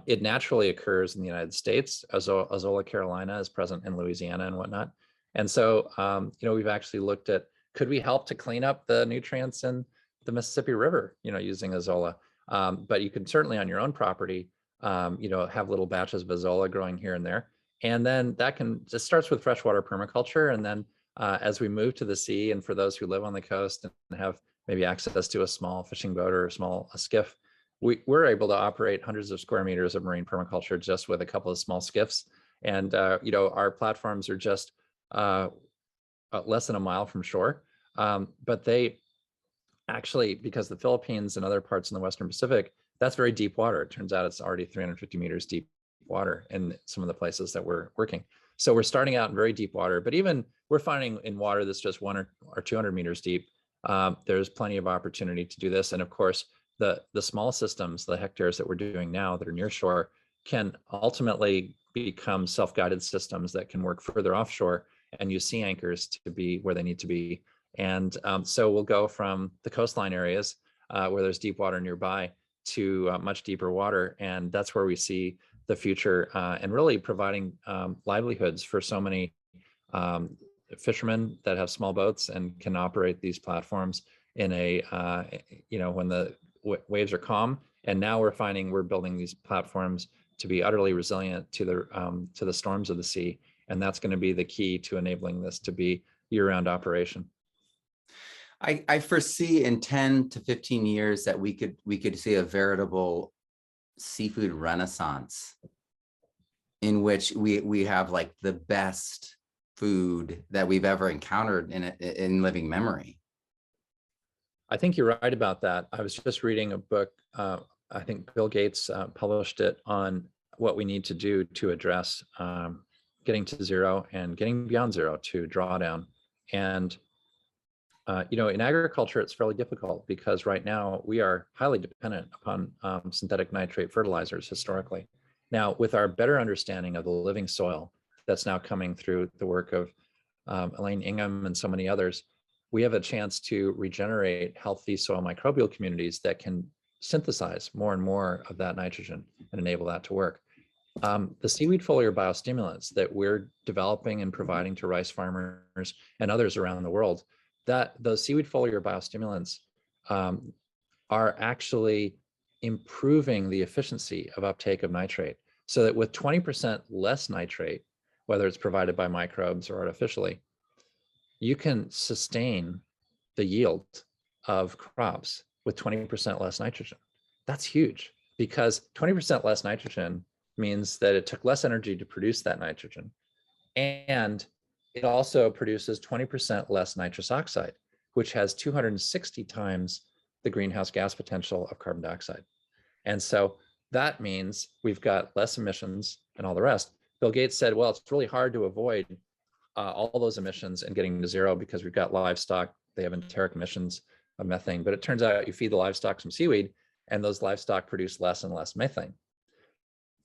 It naturally occurs in the United States. Azolla carolina is present in Louisiana and whatnot. And so, we've actually looked at, could we help to clean up the nutrients in the Mississippi River, using Azolla? But you can certainly on your own property, have little batches of Azolla growing here and there. And then it starts with freshwater permaculture. And then as we move to the sea, and for those who live on the coast and have maybe access to a small fishing boat or a skiff, we're able to operate hundreds of square meters of marine permaculture just with a couple of small skiffs. And, our platforms are just less than a mile from shore. But they actually, because the Philippines and other parts in the Western Pacific, that's very deep water. It turns out it's already 350 meters deep water in some of the places that we're working. So we're starting out in very deep water, but even we're finding in water that's just 100 or 200 meters deep, there's plenty of opportunity to do this. And of course, the small systems, the hectares that we're doing now that are near shore, can ultimately become self-guided systems that can work further offshore and use sea anchors to be where they need to be. And so we'll go from the coastline areas where there's deep water nearby to much deeper water. And that's where we see the future and really providing livelihoods for so many fishermen that have small boats and can operate these platforms in when the waves are calm. And now we're finding we're building these platforms to be utterly resilient to the storms of the sea. And that's going to be the key to enabling this to be year-round operation. I foresee in 10 to 15 years that we could see a veritable seafood renaissance in which we have like the best food that we've ever encountered in living memory. I think you're right about that. I was just reading a book, I think Bill Gates published it, on what we need to do to address getting to zero and getting beyond zero to drawdown. And in agriculture, it's fairly difficult because right now we are highly dependent upon synthetic nitrate fertilizers historically. Now, with our better understanding of the living soil that's now coming through the work of Elaine Ingham and so many others, we have a chance to regenerate healthy soil microbial communities that can synthesize more and more of that nitrogen and enable that to work. The seaweed foliar biostimulants that we're developing and providing to rice farmers and others around the world, those seaweed foliar biostimulants are actually improving the efficiency of uptake of nitrate, so that with 20% less nitrate, whether it's provided by microbes or artificially, you can sustain the yield of crops with 20% less nitrogen. That's huge, because 20% less nitrogen means that it took less energy to produce that nitrogen. And it also produces 20% less nitrous oxide, which has 260 times the greenhouse gas potential of carbon dioxide. And so that means we've got less emissions and all the rest. Bill Gates said, well, it's really hard to avoid all those emissions and getting to zero because we've got livestock, they have enteric emissions of methane. But it turns out you feed the livestock some seaweed and those livestock produce less and less methane.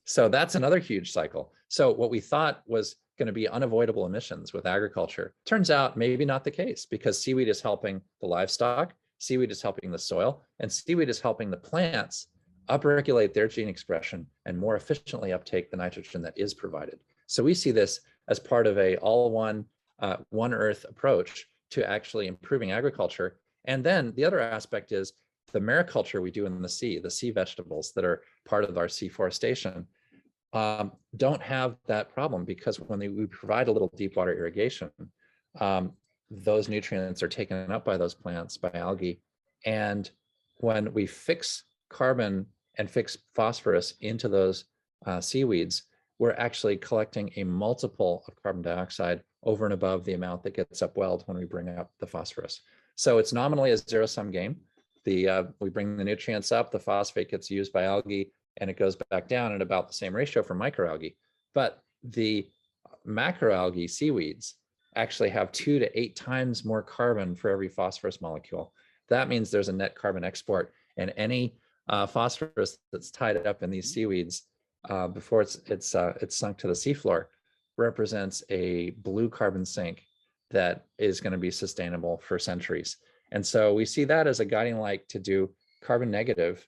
So that's another huge cycle. So what we thought was going to be unavoidable emissions with agriculture turns out maybe not the case, because seaweed is helping the livestock, seaweed is helping the soil, and seaweed is helping the plants upregulate their gene expression and more efficiently uptake the nitrogen that is provided. So we see this as part of a all-one, one earth approach to actually improving agriculture. And then the other aspect is the mariculture we do in the sea vegetables that are part of our sea forestation, don't have that problem, because when we provide a little deep water irrigation, those nutrients are taken up by those plants, by algae. And when we fix carbon and fix phosphorus into those seaweeds, we're actually collecting a multiple of carbon dioxide over and above the amount that gets upwelled when we bring up the phosphorus. So it's nominally a zero-sum game. We bring the nutrients up, the phosphate gets used by algae, and it goes back down at about the same ratio for microalgae. But the macroalgae seaweeds actually have 2 to 8 times more carbon for every phosphorus molecule. That means there's a net carbon export, and any phosphorus that's tied up in these seaweeds before it's sunk to the seafloor represents a blue carbon sink that is going to be sustainable for centuries. And so we see that as a guiding light to do carbon negative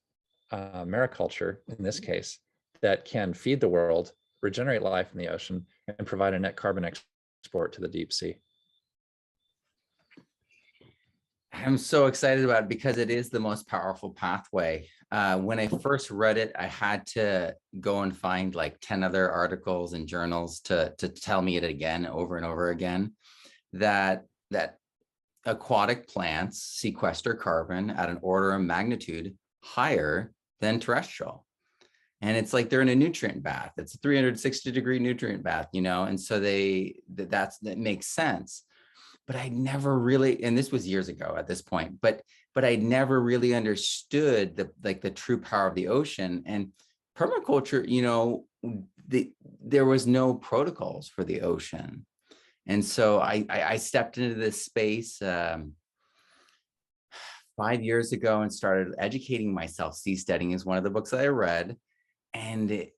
mariculture, in this case, that can feed the world, regenerate life in the ocean, and provide a net carbon export to the deep sea. I'm so excited about it because it is the most powerful pathway. When I first read it, I had to go and find like 10 other articles and journals to tell me it again, over and over again, that aquatic plants sequester carbon at an order of magnitude higher than terrestrial. And it's like they're in a nutrient bath. It's a 360-degree nutrient bath, you know, and so that makes sense. But I never really, and this was years ago at this point, but I never really understood the true power of the ocean. And permaculture, you know, there was no protocols for the ocean. And so I stepped into this space 5 years ago and started educating myself. Seasteading is one of the books that I read, and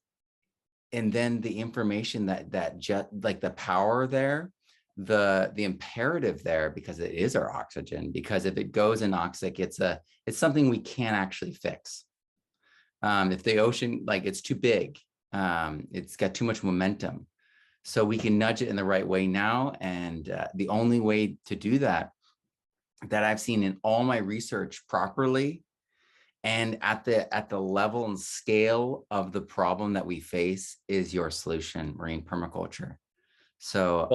then the information that just like the power there, the imperative there, because it is our oxygen, because if it goes anoxic, it's something we can't actually fix. If the ocean, like, it's too big, it's got too much momentum. So we can nudge it in the right way now. And the only way to do that I've seen in all my research properly and at the level and scale of the problem that we face is your solution, marine permaculture. So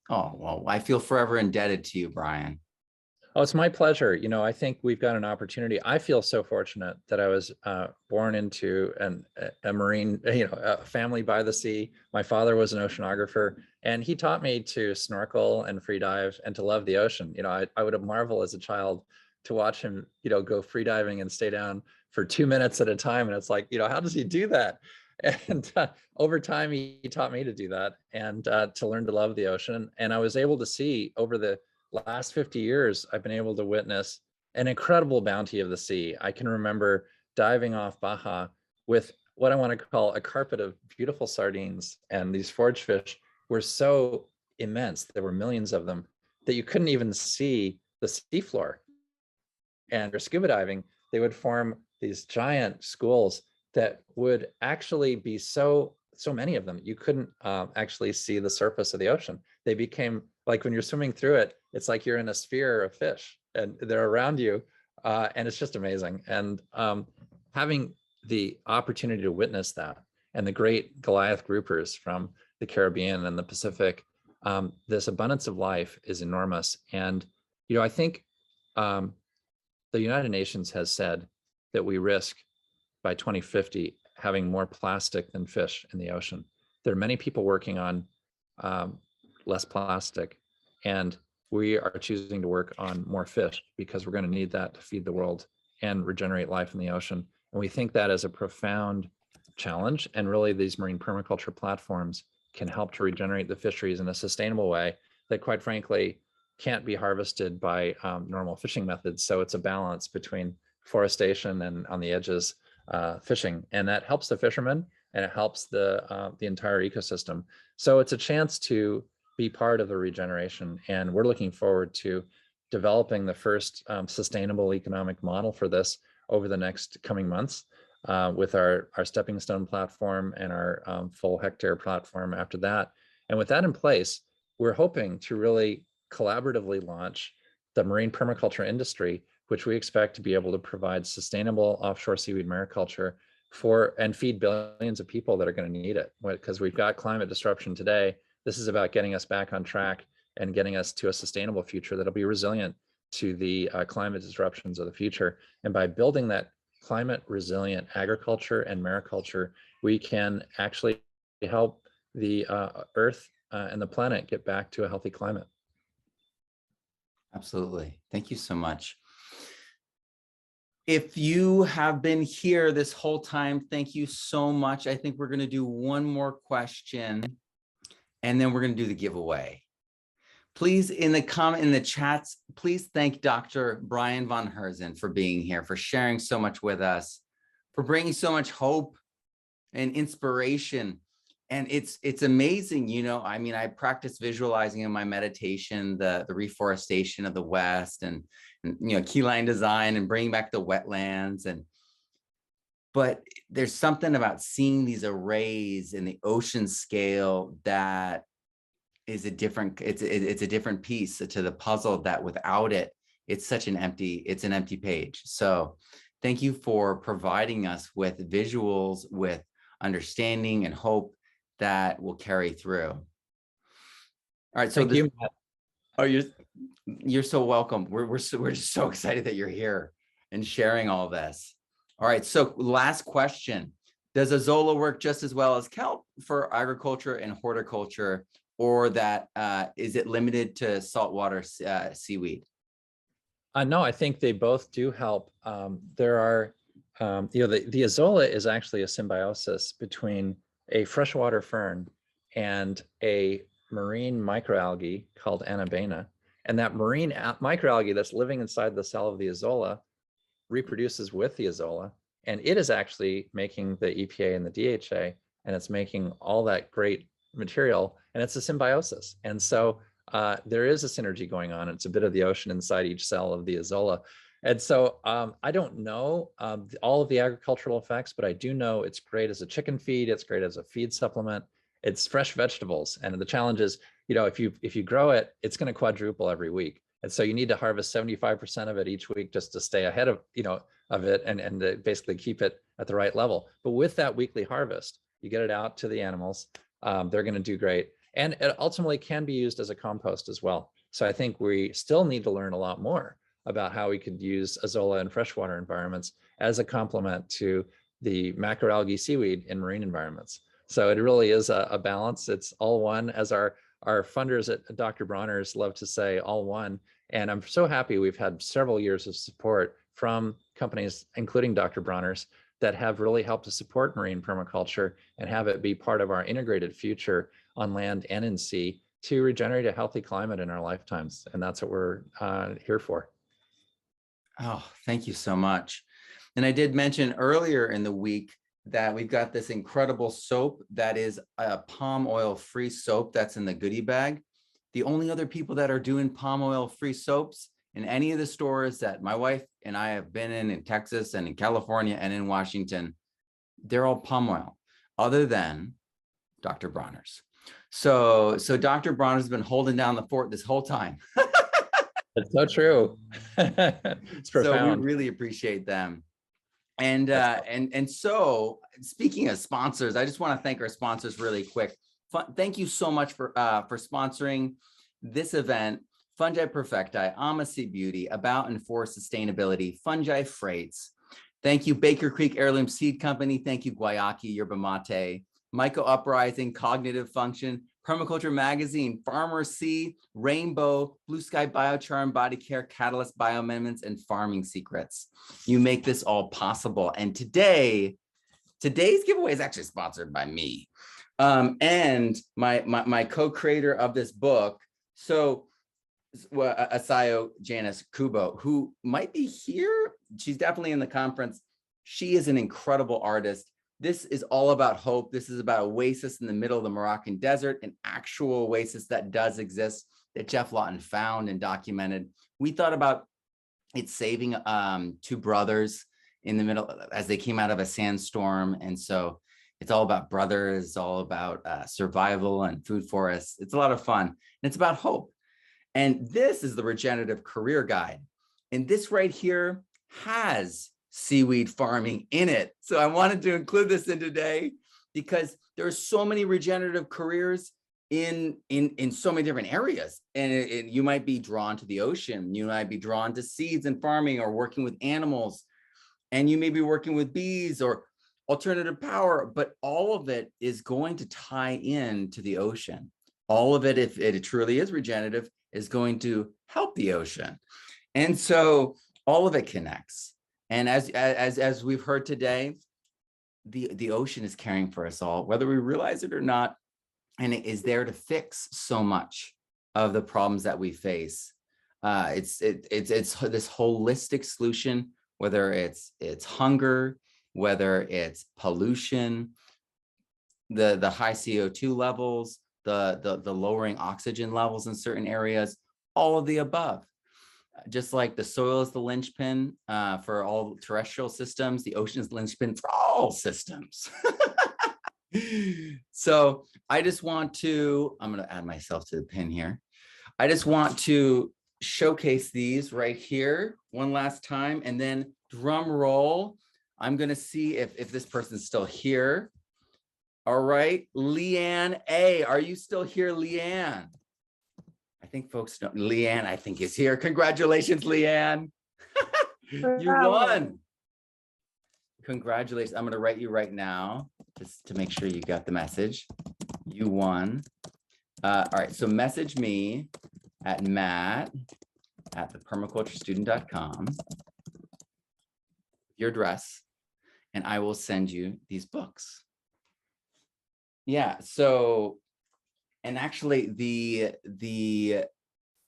Well, I feel forever indebted to you, Brian. Oh, it's my pleasure. You know, I think we've got an opportunity. I feel so fortunate that I was born into a marine, a family by the sea. My father was an oceanographer, and he taught me to snorkel and free dive and to love the ocean. You know, I would have marveled as a child to watch him, go free diving and stay down for 2 minutes at a time. And it's like, how does he do that? And over time, he taught me to do that and to learn to love the ocean. And I was able to see over the last 50 years, I've been able to witness an incredible bounty of the sea. I can remember diving off Baja with what I want to call a carpet of beautiful sardines. And these forage fish were so immense, there were millions of them, that you couldn't even see the seafloor. And for scuba diving, they would form these giant schools that would actually be so many of them, you couldn't actually see the surface of the ocean. They became, like when you're swimming through it, it's like you're in a sphere of fish and they're around you. And it's just amazing. And having the opportunity to witness that, and the great Goliath groupers from the Caribbean and the Pacific this abundance of life is enormous. And, I think the United Nations has said that we risk by 2050 having more plastic than fish in the ocean. There are many people working on less plastic, and we are choosing to work on more fish because we're going to need that to feed the world and regenerate life in the ocean. And we think that is a profound challenge. And really, these marine permaculture platforms can help to regenerate the fisheries in a sustainable way that, quite frankly, can't be harvested by normal fishing methods. So it's a balance between forestation and on the edges fishing, and that helps the fishermen and it helps the entire ecosystem. So it's a chance to be part of the regeneration, and we're looking forward to developing the first sustainable economic model for this over the next coming months with our stepping stone platform and our full hectare platform after that. And with that in place, we're hoping to really collaboratively launch the marine permaculture industry, which we expect to be able to provide sustainable offshore seaweed mariculture for and feed billions of people that are going to need it, because we've got climate disruption today. This is about getting us back on track and getting us to a sustainable future that'll be resilient to the climate disruptions of the future. And by building that climate resilient agriculture and mariculture, we can actually help the earth and the planet get back to a healthy climate. Absolutely. Thank you so much. If you have been here this whole time, thank you so much. I think we're going to do one more question, and then we're going to do the giveaway. Please, in the chats, please thank Dr. Brian von Herzen for being here, for sharing so much with us, for bringing so much hope and inspiration. And it's amazing, I mean, I practice visualizing in my meditation, the reforestation of the West and key line design and bringing back the wetlands. But there's something about seeing these arrays in the ocean scale that is a different, it's a different piece to the puzzle that without it, it's an empty page. So thank you for providing us with visuals, with understanding and hope that will carry through. All right, so thank you, Matt. Oh, you're so welcome. We're just so excited that you're here and sharing all this. All right, so last question: does Azolla work just as well as kelp for agriculture and horticulture, or that is it limited to saltwater seaweed? No, I think they both do help. There are, the Azolla is actually a symbiosis between a freshwater fern and a marine microalgae called Anabaena. And that marine microalgae that's living inside the cell of the Azolla reproduces with the Azolla, and it is actually making the EPA and the DHA, and it's making all that great material, and it's a symbiosis. And so there is a synergy going on. It's a bit of the ocean inside each cell of the Azolla. And so I don't know all of the agricultural effects, but I do know it's great as a chicken feed. It's great as a feed supplement. It's fresh vegetables. And the challenge is, if you grow it, it's going to quadruple every week. And so you need to harvest 75% of it each week just to stay ahead of, of it and to basically keep it at the right level. But with that weekly harvest, you get it out to the animals. They're going to do great. And it ultimately can be used as a compost as well. So I think we still need to learn a lot more about how we could use Azolla in freshwater environments as a complement to the macroalgae seaweed in marine environments. So it really is a balance. It's all one, as our funders at Dr. Bronner's love to say, all one. And I'm so happy we've had several years of support from companies, including Dr. Bronner's, that have really helped to support marine permaculture and have it be part of our integrated future on land and in sea to regenerate a healthy climate in our lifetimes. And that's what we're here for. Oh, thank you so much. And I did mention earlier in the week that we've got this incredible soap that is a palm oil free soap that's in the goodie bag. The only other people that are doing palm oil free soaps in any of the stores that my wife and I have been in Texas and in California and in Washington, they're all palm oil, other than Dr. Bronner's. So Dr. Bronner's has been holding down the fort this whole time. It's so true. It's profound. So we really appreciate them. And so speaking of sponsors, I just want to thank our sponsors really quick. Thank you so much for sponsoring this event. Fungi Perfecti, Amasi Beauty, about and for sustainability, Fungi Freights. Thank you, Baker Creek Heirloom Seed Company. Thank you, Guayaki Yerba Mate, Myco Uprising, Cognitive Function, Permaculture Magazine, Farmer C, Rainbow, Blue Sky Biochar, Body Care, Catalyst Bioamendments, and Farming Secrets. You make this all possible. And today's giveaway is actually sponsored by me and my co-creator of this book. So Asayo Janice Kubo, who might be here. She's definitely in the conference. She is an incredible artist. This is all about hope. This is about oasis in the middle of the Moroccan desert, an actual oasis that does exist, that Jeff Lawton found and documented. We thought about it saving two brothers in the middle as they came out of a sandstorm. And so it's all about brothers, it's all about survival and food forests. It's a lot of fun. And it's about hope. And this is the Regenerative Career Guide. And this right here has seaweed farming in it. So I wanted to include this in today because there are so many regenerative careers in so many different areas. And you might be drawn to the ocean. You might be drawn to seeds and farming or working with animals. And you may be working with bees or alternative power, but all of it is going to tie in to the ocean. All of it, if it truly is regenerative, is going to help the ocean. And so all of it connects. And as we've heard today, the ocean is caring for us all, whether we realize it or not, and it is there to fix so much of the problems that we face. It's this holistic solution, whether it's hunger, whether it's pollution, the high CO2 levels, the lowering oxygen levels in certain areas, all of the above. Just like the soil is the linchpin for all terrestrial systems, the ocean is the linchpin for all systems. So I just want to, I'm going to add myself to the pin here. I just want to showcase these right here one last time, and then drum roll. I'm going to see if this person's still here. All right, Leanne A, are you still here, Leanne? I think folks know, Leanne, I think is here. Congratulations, Leanne. You won. Congratulations. I'm going to write you right now just to make sure you got the message. You won. All right, so message me at matt@thepermaculturestudent.com, your address, and I will send you these books. Yeah, so, and actually the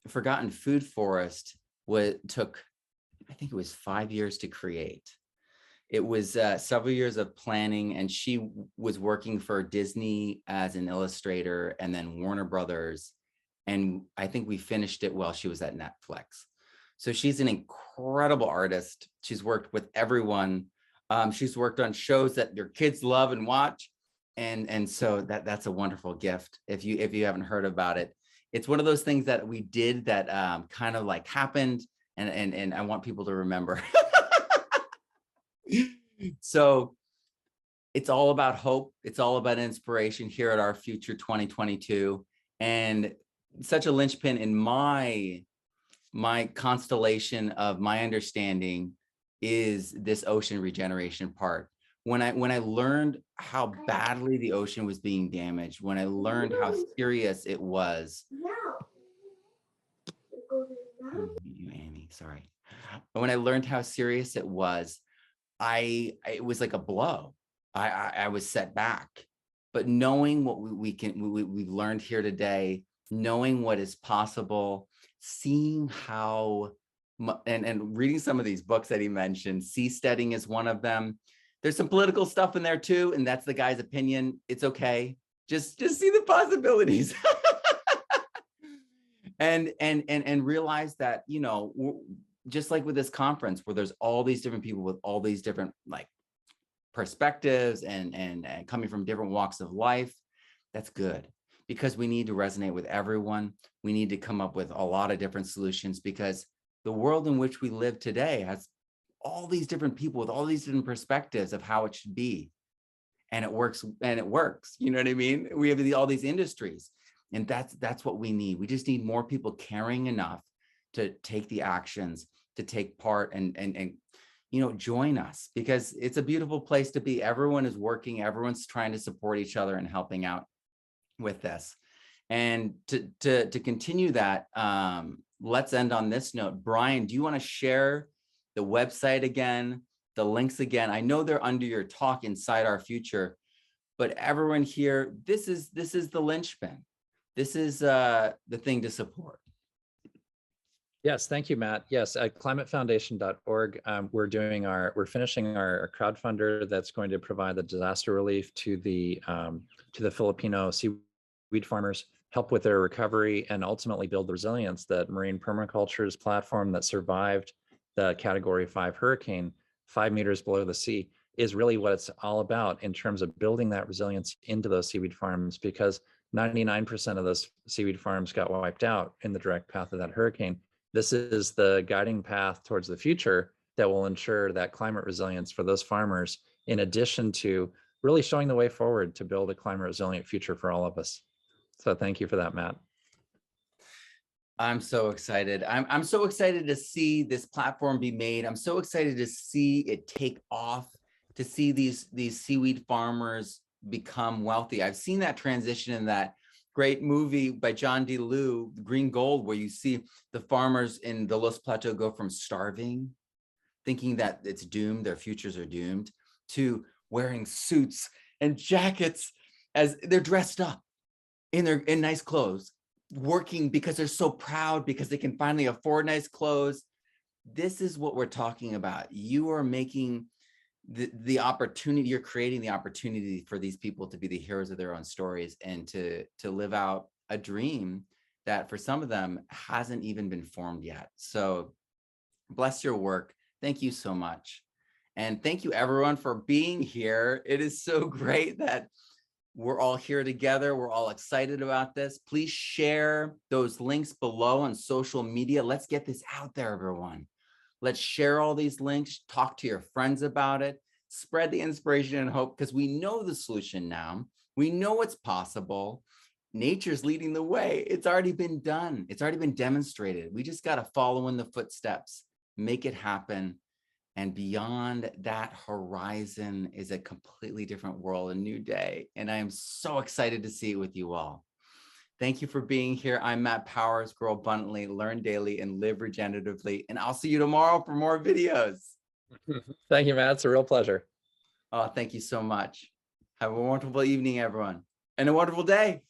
Forgotten Food Forest took, I think it was 5 years to create. It was several years of planning, and she was working for Disney as an illustrator and then Warner Brothers. And I think we finished it while she was at Netflix. So she's an incredible artist. She's worked with everyone. She's worked on shows that your kids love and watch. And so that's a wonderful gift. If you haven't heard about it, it's one of those things that we did that kind of like happened, and I want people to remember. So it's all about hope. It's all about inspiration here at Our Future 2022. And such a linchpin in my constellation of my understanding is this ocean regeneration part. When I learned how badly the ocean was being damaged, when I learned how serious it was, Amy, sorry. When I learned how serious it was, it was like a blow. I was set back. But knowing what we've learned here today, knowing what is possible, seeing how, and reading some of these books that he mentioned, seasteading is one of them. There's some political stuff in there too, and that's the guy's opinion. It's okay. Just see the possibilities. and realize that, you know, just like with this conference where there's all these different people with all these different like perspectives and coming from different walks of life, that's good, because we need to resonate with everyone. We need to come up with a lot of different solutions, because the world in which we live today has all these different people with all these different perspectives of how it should be. and it works, you know what I mean? We have all these industries, and that's what we need. We just need more people caring enough to take the actions, to take part, and join us, because it's a beautiful place to be. Everyone is working, everyone's trying to support each other and helping out with this. And to continue that, let's end on this note. Brian, do you want to share the website again, the links again? I know they're under your talk, Inside Our Future, but everyone here, this is the linchpin. This is the thing to support. Yes, thank you, Matt. Yes, at climatefoundation.org, we're finishing our crowdfunder that's going to provide the disaster relief to the Filipino seaweed farmers, help with their recovery, and ultimately build the resilience that marine permaculture's platform that survived the Category 5 hurricane 5 meters below the sea is really what it's all about in terms of building that resilience into those seaweed farms, because 99% of those seaweed farms got wiped out in the direct path of that hurricane. This is the guiding path towards the future that will ensure that climate resilience for those farmers, in addition to really showing the way forward to build a climate resilient future for all of us. So thank you for that, Matt. I'm so excited. I'm so excited to see this platform be made. I'm so excited to see it take off, to see these seaweed farmers become wealthy. I've seen that transition in that great movie by John D. Liu, Green Gold, where you see the farmers in the Los Plateau go from starving, thinking that it's doomed, their futures are doomed, to wearing suits and jackets as they're dressed up in nice clothes, working because they're so proud, because they can finally afford nice clothes. This is what we're talking about. You are making the opportunity, you're creating the opportunity for these people to be the heroes of their own stories, and to live out a dream that for some of them hasn't even been formed yet. So bless your work. Thank you so much. And thank you everyone for being here. It is so great that we're all here together. We're all excited about this. Please share those links below on social media. Let's get this out there, everyone. Let's share all these links, talk to your friends about it, spread the inspiration and hope, because we know the solution now. We know what's possible. Nature's leading the way. It's already been done. It's already been demonstrated. We just got to follow in the footsteps, make it happen. And beyond that horizon is a completely different world, a new day. And I am so excited to see it with you all. Thank you for being here. I'm Matt Powers. Grow abundantly, learn daily, and live regeneratively. And I'll see you tomorrow for more videos. Thank you, Matt. It's a real pleasure. Oh, thank you so much. Have a wonderful evening, everyone, and a wonderful day.